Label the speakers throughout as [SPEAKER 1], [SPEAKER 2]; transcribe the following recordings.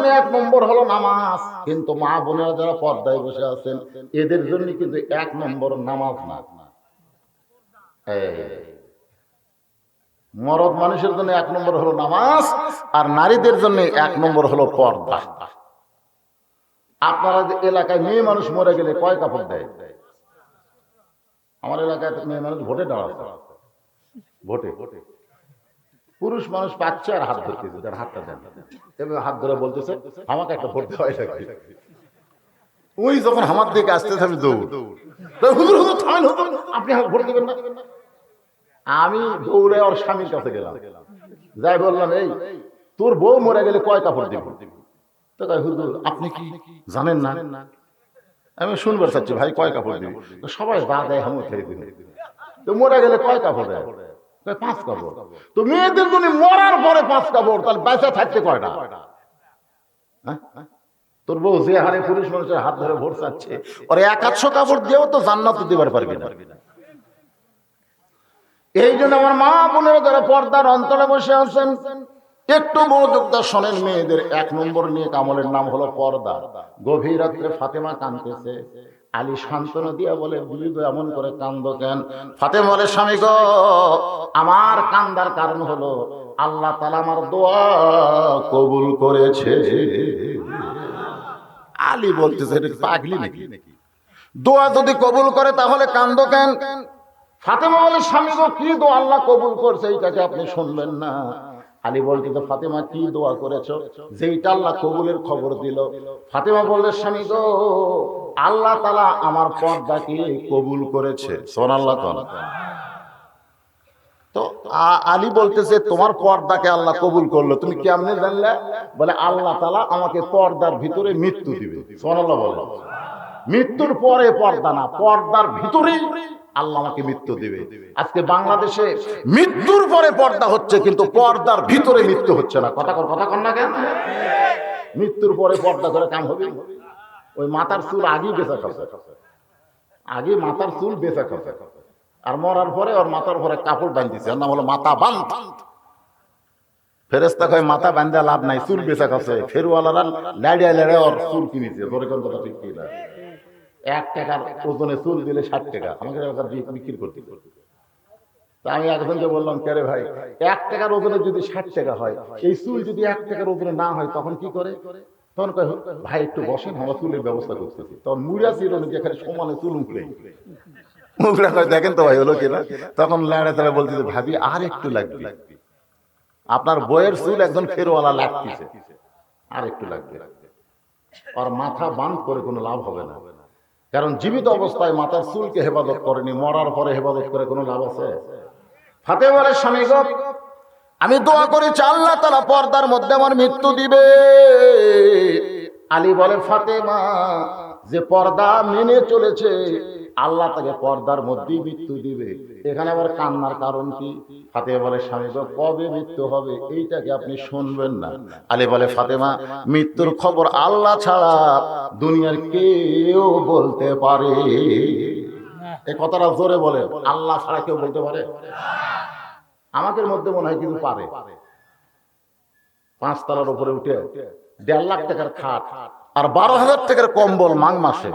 [SPEAKER 1] জন্য 1 নম্বর হলো নামাজ। কিন্তু মা বোনেরা যারা পর্দায় বসে আছেন এদের জন্য কিন্তু 1 নম্বর নামাজ না। মরদ মানুষের জন্য 1 নম্বর হলো নামাজ, আর নারীদের জন্য 1 নম্বর হলো পর্দা। আপনারা এলাকায় মেয়ে মানুষ মরে গেলে কয় কাপড় দেয়? আমার এলাকায় মেয়ে মানুষ ভোটে দাঁড়াচ্ছে, ভোটে পুরুষ মানুষ পাচ্ছে আর হাত ধরতেছে, তার হাতটা দেন এবং হাত ধরে বলতেছে আমাকে একটা ভোট দেওয়াই লাগবে। ওই যখন আমার দিকে আসতেছে আমি দৌড়, হুজুর হুজুর থামেন, হুজুর আপনি আমাকে ভোট দেবেন না। আমি দৌড়ে ওর স্বামীর কাছে গেলাম, যাই বললাম এই তোর বউ মরে গেলে কয় কাপড় দিব? তো কয় হুজুর আপনি কি জানেন না? আমি শুনবার চাচ্ছি ভাই কয় কাপড় দিবি? তো সবাই বা দেয় আমি ছেড়ে দিন। তো মরে গেলে কয় কাপড় দেয়? 5 কাপড়। তো মেয়েদের জন্য মরার পরে 5 কাপড়, তাহলে বেঁচে থাকতে কয়টা? তোর বউ যে হারে পুরুষ মানুষের হাত ধরে ভোট চাচ্ছে, ওর 100 কাপড় দিয়েও তো জান্নাত দিবার পারবি না। এই জন্য আমার মা বোনেরা যারা পর্দার অন্তরে বসে আছেন একটু মনোযোগ দিয়ে শোনেন। মেয়েদের 1 নম্বর নিয়ে আমলের নাম হলো পর্দা। গভীর রাত্রে ফাতেমা কাঁদতেছে, আলী সান্ত্বনা দিয়া বলে বুঝি গো এমন করে কান্দো কেন? ফাতেমা বলে স্বামী গো আমার কান্দার কারণ হলো আল্লাহ তাআলা আমার দোয়া কবুল করেছে। আলী বলতেছে এটা পাগলি নাকি? দোয়া যদি কবুল করে তাহলে কান্দো কেন? ফাতেমা বলে স্বামী গো কি দোয়া আল্লাহ কবুল করছে এইটাকে আপনি শুনবেন না? আলী বলতে তো ফাতেমা কি দোয়া করেছো যেইটা আল্লাহ কবুলের খবর দিল? ফাতেমা বললে স্বামী গো আল্লাহ তাআলা আমার পর্দাকে কবুল করেছে। সুবহানাল্লাহ। তো আলী বলতেছে তোমার পর্দাকে আল্লাহ কবুল করলো, তুমি কেমনে জানলে? বলে আল্লাহ তাআলা আমাকে পর্দার ভিতরে মৃত্যু দিবে। সুবহানাল্লাহ বলো। মৃত্যুর পরে পর্দা না, পর্দার ভিতরে আল্লাহ আমাকে মৃত্যু দিবে। আজকে বাংলাদেশে মৃত্যুর পরে পর্দা হচ্ছে কিন্তু পর্দার ভিতরে মৃত্যু হচ্ছে না। কথা কন না কেন? মৃত্যুর পরে পর্দা করে কাম হবে? ওই মাথার চুল আগেই বেঁচে খাচ্ছে, আগে মাথার চুল বেঁচে খাচ্ছে, আর মরার পরে ওর মাথার পরে কাপড় বাঁধতেছে, ওর নাম হলো মাথা বান্ধ। ফেরেশতা কয় মাথা বান্ধা লাভ নাই, চুল বেঁচে খাচ্ছে। ফেরওয়ালারা লাড়িয়ে লাড়িয়ে ওর চুল কিনেছে। ধরে কোন কথা ঠিক কিনা? 1 টাকার ওজনে চুল দিলে 60 টাকা, আমাকে বিক্রি করতে। তা আমি একজনকে বললাম কে রে ভাই 1 টাকার ওজনে যদি 60 টাকা হয়, এই চুল যদি 1 টাকার ওজনে না হয় তখন কি করে? তখন কয় ভাই একটু বসেন আমার চুলের ব্যবস্থা করতেছি। তখন মুড়া চিরুনি যেখানে সমানে চুল উঠলে মুখরা কয় দেখেন তো ভাই হলো কিনা? তখন লাড়ে তারা বলতেছে ভাবি আর একটু লাগবে, আপনার বইয়ের চুল একজন ফেরওয়ালা লাগতেছে, আর একটু লাগবে। আর মাথা বাঁধ করে কোনো লাভ হবে না, কারণ জীবিত অবস্থায় মাথার চুলকে হেফাজত করেনি, মরার পরে হেফাজত করে কোনো লাভ আছে? ফাতেমা বলে স্বামী গো আমি দোয়া করেছি আল্লাহ তাআলা পর্দার মধ্যে আমার মৃত্যু দিবে। আলী বলে ফাতেমা যে পর্দা মেনে চলেছে আল্লাহ তাকে পর্দার মধ্যেই মৃত্যু দিবে। এখানে আবার কান্নার কারণ কি? ফাতেমা বলে স্বামী গো কবে মৃত্যু হবে এইটাকে আপনি শুনবেন না? আলী বলে ফাতেমা মৃত্যুর খবর আল্লাহ ছাড়া দুনিয়ার কেউ বলতে পারে? এই কথাটা জোরে বলে, আল্লাহ ছাড়া কেউ বলতে পারে? আমাদের মধ্যে মনে হয় কিন্তু পারে। 5 তলার উপরে উঠে 1.5 লাখ টাকার খাট আর 12,000 টাকার কম্বল মাঘ মাসে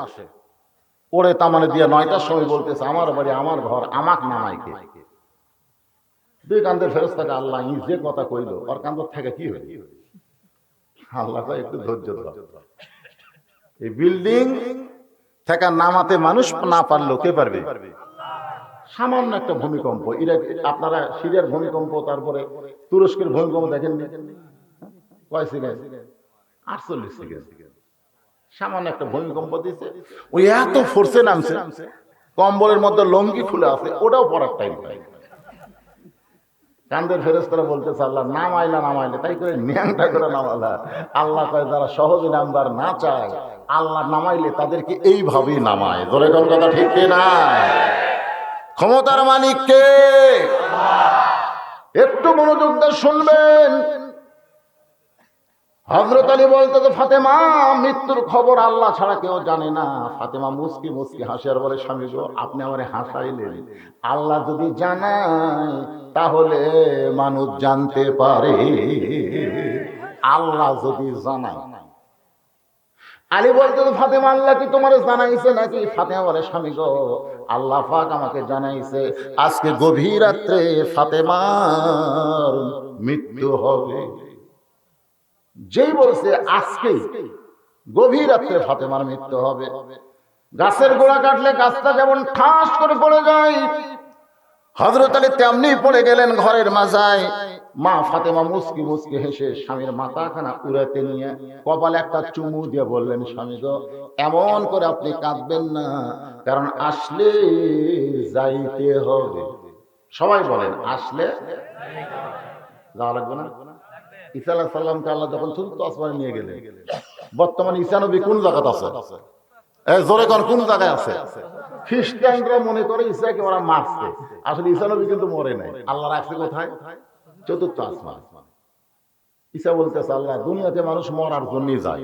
[SPEAKER 1] ওরে তামানে দিয়ে 9টার সময় বলতেছে আমার বাড়ি আমার ঘর আমাক নামাই কে? 2 কান্দের ফেরেশতাকে আল্লাহ যে কথা কইল ওর কান্দর থেকে কি হইল? আল্লাহ কয় একটু ধৈর্য ধর, এই বিল্ডিং থেকে নামাতে মানুষ না পারলো কে পারবে? সামান্য একটা ভূমিকম্প, ইরাক আপনারা সিরিয়ার ভূমিকম্প তারপরে তুরস্কের ভূমিকম্প দেখেননি? কয় সেকেন্ড? 48 সেকেন্ড। সামান্য একটা ভূমিকম্প দিচ্ছে, ওই এত ফোর্সে নামছে কম্বলের মধ্যে লঙ্গি খুলে আছে, ওটাও পড়ার টাইম পাই। কান্দের ফেরেশতারা বলতেছে আল্লাহ নামাইলে তাই করে ন্যাংটা করে নামালা। আল্লাহ কয় যারা সহজে নামবার না চায় আল্লাহ নামাইলে তাদেরকে এইভাবেই নামায়। ধরে কোন কথা ঠিক কিনা? ক্ষমতার মালিক কে? একটু মনোযোগ দিয়ে শুনবেন। হযরত আলী বলতে ফাতেমা মৃত্যুর খবর আল্লাহ ছাড়া কেউ জানে না। ফাতেমা মুস্কি মুস্কি হাসি আর বলে স্বামী গো আপনি আমারে হাসাইলেন, আল্লাহ যদি জানায় তাহলে মানুষ জানতে পারে। আল্লাহ যদি জানায়। আলী বলতে ফাতেমা আল্লাহ কি তোমার জানাইছে নাকি? ফাতেমা বলে স্বামী গো, আল্লাহ পাক আমাকে জানাইছে আজকে গভীর রাত্রে ফাতেমার মৃত্যু হবে। যেই বলছে আজকে গভীর রাত্রে ফাতেমার মৃত্যু হবে, গাছের গোড়া কাটলে গাছটা যেমন ঠাস করে পড়ে যায়, হযরত আলী তেমনি পড়ে গেলেন ঘরের মাঝায়। মা ফাতেমা মুচকি মুচকি হেসে স্বামীর মাথাখানা উড়াতে নিয়ে কপালে একটা চুমু দিয়ে বললেন, স্বামী গো, এমন করে আপনি কাঁদবেন না, কারণ আসলে যাইতে হবে। সবাই বলেন, আসলে যাওয়া লাগবে না? ঈসা আলাইহিস সালামকে আল্লাহ যখন চতুর্থ আসমানে নিয়ে গেলেন, বর্তমানে ঈসা নবী কোন জায়গাতে আছে? জোরে কোন জায়গায় আছে? খ্রিস্টানরা মনে করে ঈসাকে ওরা মারছে, আসলে ঈসা নবী কিন্তু মরে নাই। আল্লাহ রাখছে কোথায়? চতুর্থ আসমান। ঈসা বলতেছে, আল্লাহ দুনিয়াতে মানুষ মরার জন্যই যায়,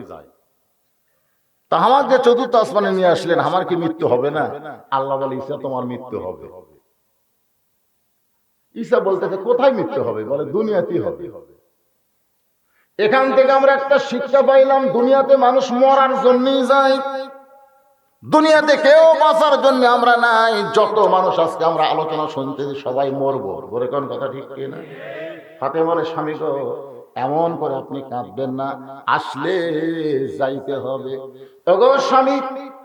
[SPEAKER 1] তা আমার যে চতুর্থ আসমানে নিয়ে আসলেন, আমার কি মৃত্যু হবে না? আল্লাহ বলে, ঈসা তোমার মৃত্যু হবে। ঈসা বলতেছে, কোথায় মৃত্যু হবে? বলে, দুনিয়াতেই হবে। এখান থেকে আমরা একটা শিক্ষা পাইলাম, দুনিয়াতে মানুষ মরার জন্যই যায়, দুনিয়াতে কেউ বাঁচার জন্য আমরা নাই। যত মানুষ আজকে আমরা আলোচনা শুনতেছি সবাই মরবো, বলে কোন কথা ঠিক কি না? ফাতেমা বলে, স্বামী গো, এমন করে আপনি কাঁদবেন না, আসলে যাইতে হবে। ওগো স্বামী,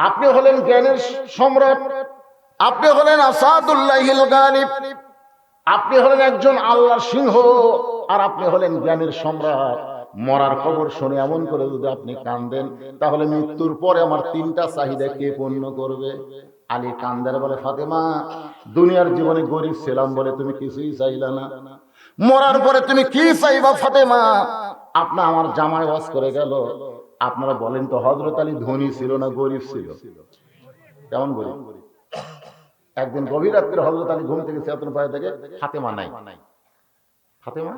[SPEAKER 1] আপনি হলেন জ্ঞানের সম্রাট, আপনি হলেন আসাদুল্লাহিল গালিব, আপনি হলেন একজন আল্লাহর সিংহ, আর আপনি হলেন জ্ঞানের সম্রাট। মরার খবর শুনে এমন করে যদি আপনি কাঁদেন, তাহলে মৃত্যুর পরে আমার তিনটা চাহিদা কে পূর্ণ করবে? আলী কান্দার বলে, ফাতেমা, দুনিয়ার জীবনে গরিব ছিলাম বলে তুমি কিছুই চাইলা না, মরার পরে তুমি কি চাইবা ফাতেমা? আপনার আমার জামাই ওয়াজ করে গেল, আপনারা বলেন তো হযরত আলী ধনী ছিল না গরিব ছিল? কেমন গরিব? একদিন গভীর রাত্রে হযরত আলী ঘুম থেকে চেতন পায় দেখে ফাতেমা নাই। ফাতেমা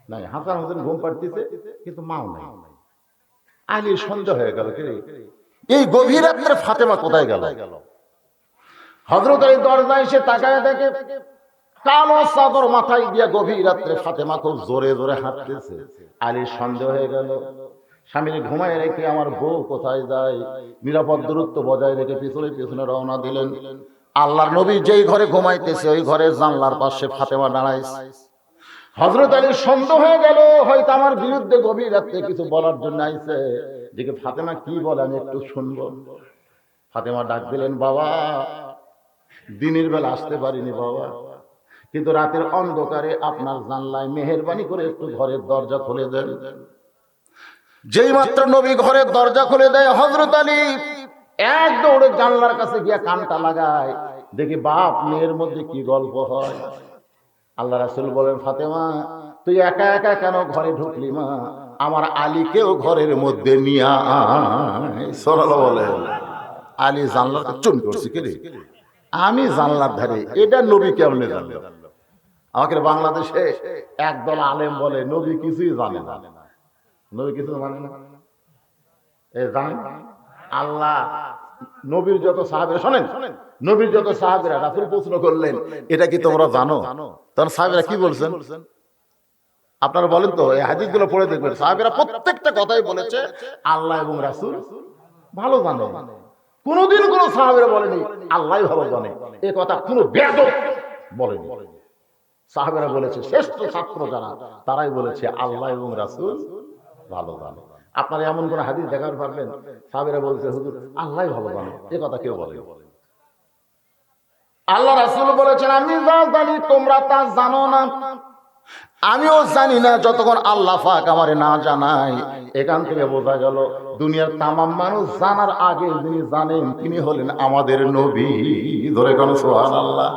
[SPEAKER 1] নাই, হাসান হোসেন ঘুম পাড়তেছে, কিন্তু মাও নাই। আলী সন্দেহ হয়ে গেল, এই গভীর রাত্রে ফাতেমা কোথায় গেল? হযরত আলী দরজায় এসে তাকায় দেখে কালো চাদর মাথায় দিয়া গভীর রাত্রে ফাতেমা খুব জোরে জোরে হাঁটতেছে। আলীর সন্দেহ হয়ে গেল, স্বামীর ঘুমায় রেখে আমার বউ কোথায় যায়? নিরাপদ দূরত্ব বজায় রেখে পিছনে পিছনে রওনা দিলেন। আল্লাহর নবী যেই ঘরে ঘুমাইতেছে ওই ঘরের জানলার পাশে ফাতেমা দাঁড়াইছে। হযরত আলীর সন্দেহ হয়ে গেল, হয়তো আমার বিরুদ্ধে গভীর রাত্রে কিছু বলার জন্য আইছে। দেখে ফাতেমা কি বলে আমি একটু শুনবো। ফাতেমা ডাক দিলেন, বাবা, দিনের বেলা আসতে পারিনি বাবা, কিন্তু রাতের অন্ধকারে আপনার জানলায় মেহেরবানি করে একটু ঘরের দরজা খুলে দেন। যেই মাত্র নবী ঘরের দরজা খুলে দেয়, হযরত আলী এক দৌড়ে জানলার কাছে গিয়া কানটা লাগায়, দেখি বাপ মেয়ের মধ্যে কি গল্প হয়। আল্লাহ রাসূল বলেন, ফাতেমা, তুই একা একা কেন ঘরে ঢুকলি মা? আমার আলীকেও ঘরের মধ্যে নিয়ে আয়। সাল্লাল্লাহু আলাইহি ওয়াসাল্লাম। আলী জানলার চুন করছে, কি রে আমি জানলার ধারে, এটা নবী কেমনে জানলো? আমাকে বাংলাদেশে একদল আলেম বলে নবী কিছুই জানে না। নবী কিছু জানে না, জানেন আল্লাহ নবীর যত সাহাবীরা, শোনেন, নবীর যত সাহাবীরা রাসূল প্রশ্ন করলেন, এটা কি তোমরা জানো? তখন সাহাবীরা কি বলছেন আপনারা বলেন তো, এই হাদিসগুলো পড়ে দেখবেন, সাহাবীরা প্রত্যেকটা কথাই বলেছে আল্লাহ এবং রাসূল ভালো জানে। কোনদিন কোন সাহাবীরা বলেনি আল্লাহই ভালো জানে, এই কথা কোনো বেয়াদব বলেনি। সাহাবীরা বলেছে শ্রেষ্ঠ ছাত্র যারা, তারাই বলেছে আল্লাহ এবং রাসূল ভালো জানে। আপনারা এমন কোন হাদিস দেখাতে পারবেন সাহাবীরা বলছে হুজুর আল্লাহই ভালো জানে, এই কথা কেউ বলে? আল্লাহ রাসূল বলেছেন, আমি যা জানি তোমরা তা জানো না, আমিও জানি না যতক্ষণ আল্লাহ পাক আমারে না জানায়। এখান থেকে বোঝা গেল দুনিয়ার তামাম মানুষ জানার আগে যিনি জানেন তিনি হলেন আমাদের নবী। ধরে কোন সুবহানাল্লাহ।